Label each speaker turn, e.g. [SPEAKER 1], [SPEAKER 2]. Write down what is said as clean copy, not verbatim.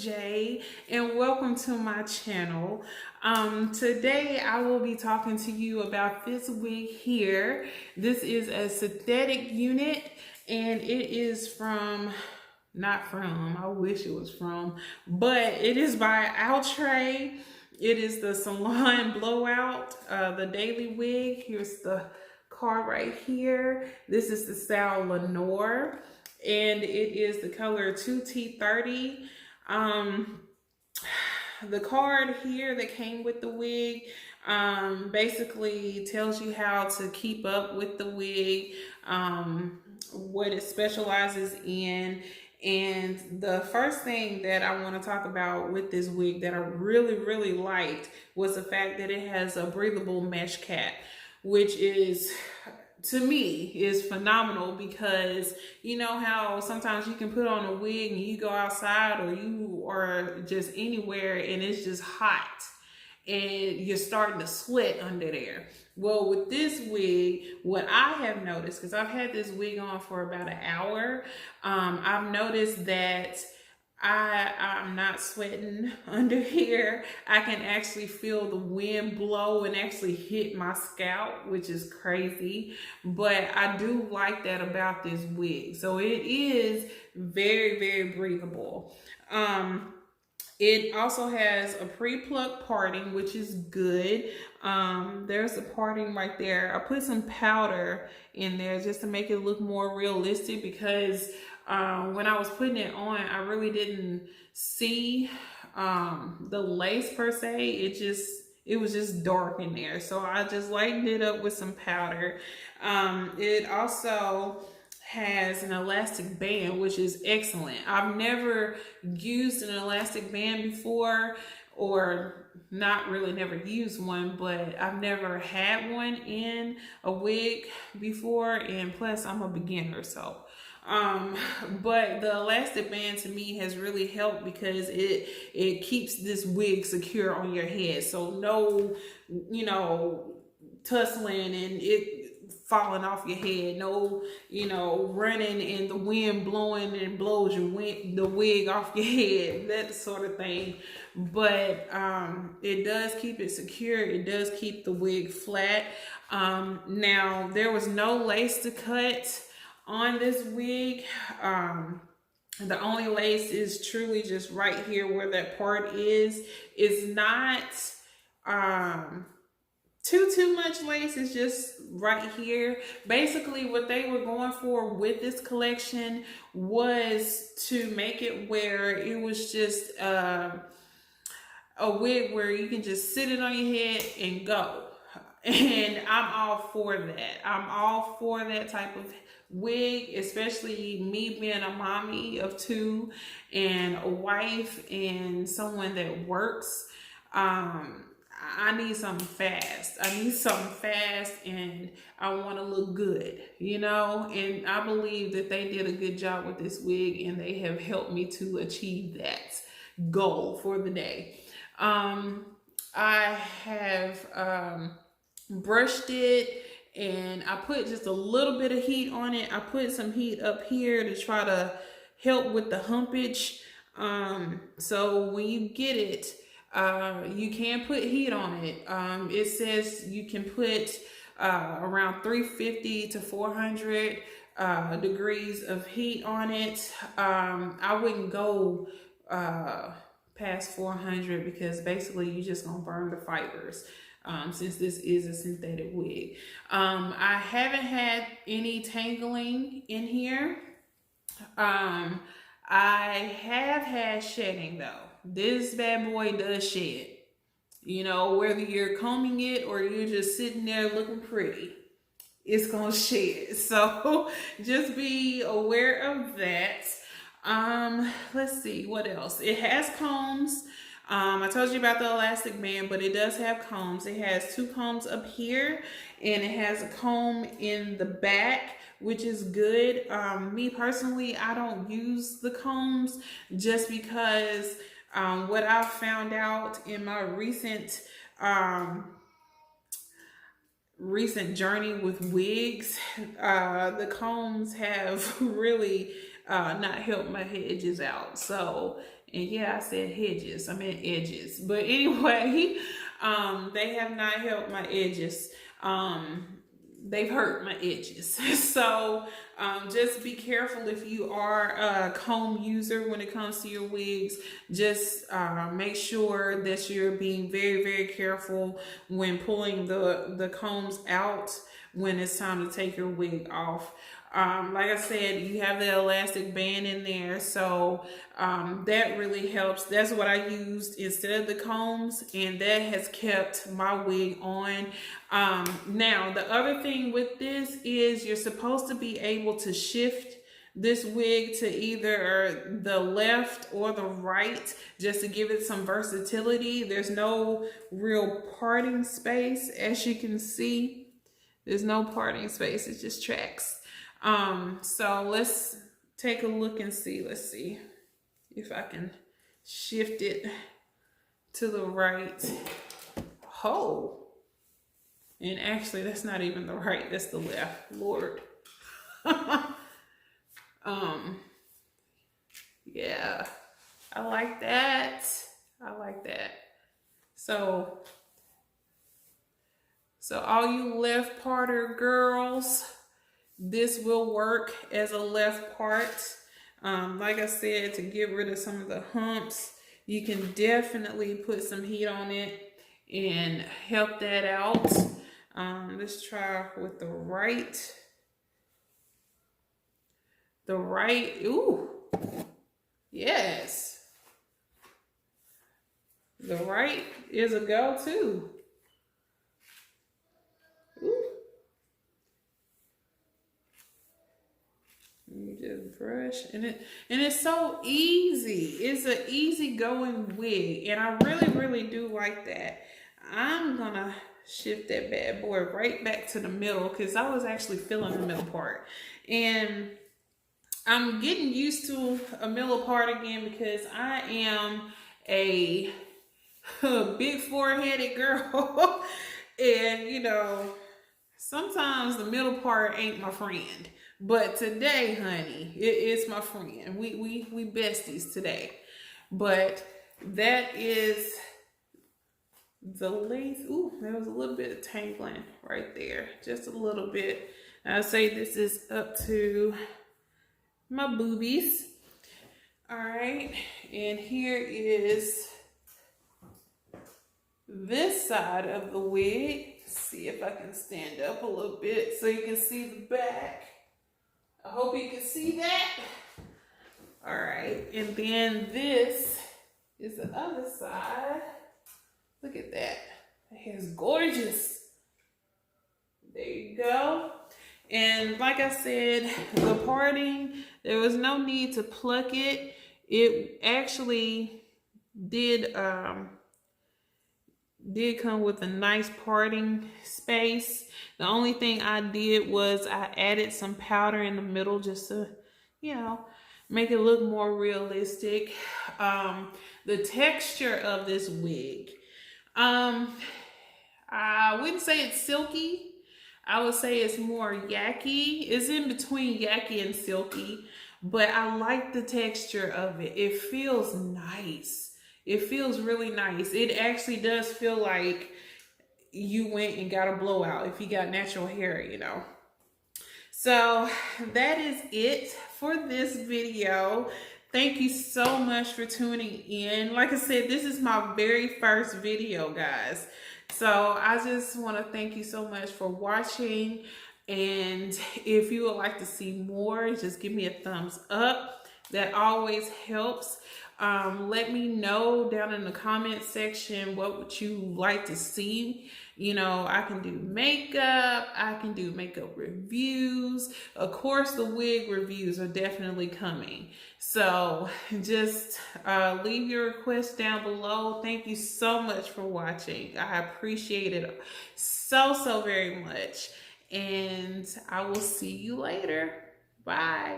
[SPEAKER 1] J, and welcome to my channel. Today I will be talking to you about this wig here. This is a synthetic unit, and it is I wish it was from, but it is by Outre. It is the Salon Blowout, the daily wig. Here's the card right here. This is the style Lenore, and it is the color 2T30. The card here that came with the wig basically tells you how to keep up with the wig, what it specializes in. And the first thing that I want to talk about with this wig that I really liked was the fact that it has a breathable mesh cap, which is, to me, is phenomenal, because you know how sometimes you can put on a wig and you go outside or you are just anywhere and it's just hot and you're starting to sweat under there. Well, with this wig, what I have noticed, because I've had this wig on for about an hour, I've noticed that I'm not sweating under here. I can actually feel the wind blow and actually hit my scalp, which is crazy. But I do like that about this wig. So it is very breathable. It also has a pre-pluck parting, which is good. There's a parting right there. I put some powder in there just to make it look more realistic, because when I was putting it on, I really didn't see the lace per se. It was just dark in there. So I just lightened it up with some powder. It also has an elastic band, which is excellent. I've never used an elastic band before, or not really never used one, but I've never had one in a wig before, and plus I'm a beginner, so but the elastic band to me has really helped, because it keeps this wig secure on your head, so no, tussling and it falling off your head, no, running and the wind blowing and blows the wig off your head, that sort of thing. But it does keep it secure. It does keep the wig flat. Now, there was no lace to cut on this wig. The only lace is truly just right here where that part is. It's not too much lace, is just right here. Basically what they were going for with this collection was to make it where it was just a wig where you can just sit it on your head and go. And I'm all for that. I'm all for that type of wig, especially me being a mommy of two and a wife and someone that works. I need something fast. And I want to look good, and I believe that they did a good job with this wig, and they have helped me to achieve that goal for the day. I have brushed it, and I put just a little bit of heat on it. I put some heat up here to try to help with the humpage. So when you get it, you can put heat on it. It says you can put around 350 to 400 degrees of heat on it. I wouldn't go past 400, because basically you're just gonna burn the fibers, since this is a synthetic wig. I haven't had any tangling in here. I have had shedding though. This bad boy does shed. Whether you're combing it or you're just sitting there looking pretty, it's gonna shed. So just be aware of that. Let's see what else. It has combs. I told you about the elastic band, but it does have combs. It has two combs up here, and it has a comb in the back, which is good. Me personally, I don't use the combs, just because what I found out in my recent journey with wigs, the combs have really not helped my edges out. So And yeah, I said hedges. I meant edges. But anyway, they have not helped my edges. They've hurt my edges. So just be careful if you are a comb user when it comes to your wigs. Just make sure that you're being very, very careful when pulling the combs out when it's time to take your wig off. Like I said, you have the elastic band in there, so that really helps. That's what I used instead of the combs, and that has kept my wig on. Now, the other thing with this is you're supposed to be able to shift this wig to either the left or the right, just to give it some versatility. There's no real parting space, as you can see. There's no parting space, it just tracks. So let's take a look and see. Let's see if I can shift it to the right. Oh, and actually that's not even the right, that's the left. Lord. Yeah, I like that. I like that. So all you left parter girls, this will work as a left part. Like I said, to get rid of some of the humps, you can definitely put some heat on it and help that out. Let's try with the right. The right, ooh, yes. The right is a go-to. You just brush, and it's so easy. It's an easy going wig, and I really do like that. I'm gonna shift that bad boy right back to the middle because I was actually feeling the middle part, and I'm getting used to a middle part again because I am a big foreheaded girl, and you know, sometimes the middle part ain't my friend. But today, honey, it's my friend. We besties today. But that is the length. Ooh, there was a little bit of tangling right there. Just a little bit. I'll say this is up to my boobies. All right. And here is this side of the wig. Let's see if I can stand up a little bit so you can see the back. I hope you can see that. All right, and then this is the other side. Look at that. That hair is gorgeous. There you go. And like I said, the parting, there was no need to pluck it. It actually did come with a nice parting space. The only thing I did was I added some powder in the middle just to, you know, make it look more realistic. The texture of this wig, I wouldn't say it's silky. I would say it's more yucky. It's in between yucky and silky, but I like the texture of it. It feels nice. It feels really nice. It actually does feel like you went and got a blowout if you got natural hair, you know. So that is it for this video. Thank you so much for tuning in. Like I said, this is my very first video, guys. So I just want to thank you so much for watching. And if you would like to see more, just give me a thumbs up. That always helps. Let me know down in the comment section what would you like to see. You know, I can do makeup, I can do makeup reviews. Of course, the wig reviews are definitely coming. So just leave your request down below. Thank you so much for watching. I appreciate it so very much. And I will see you later. Bye.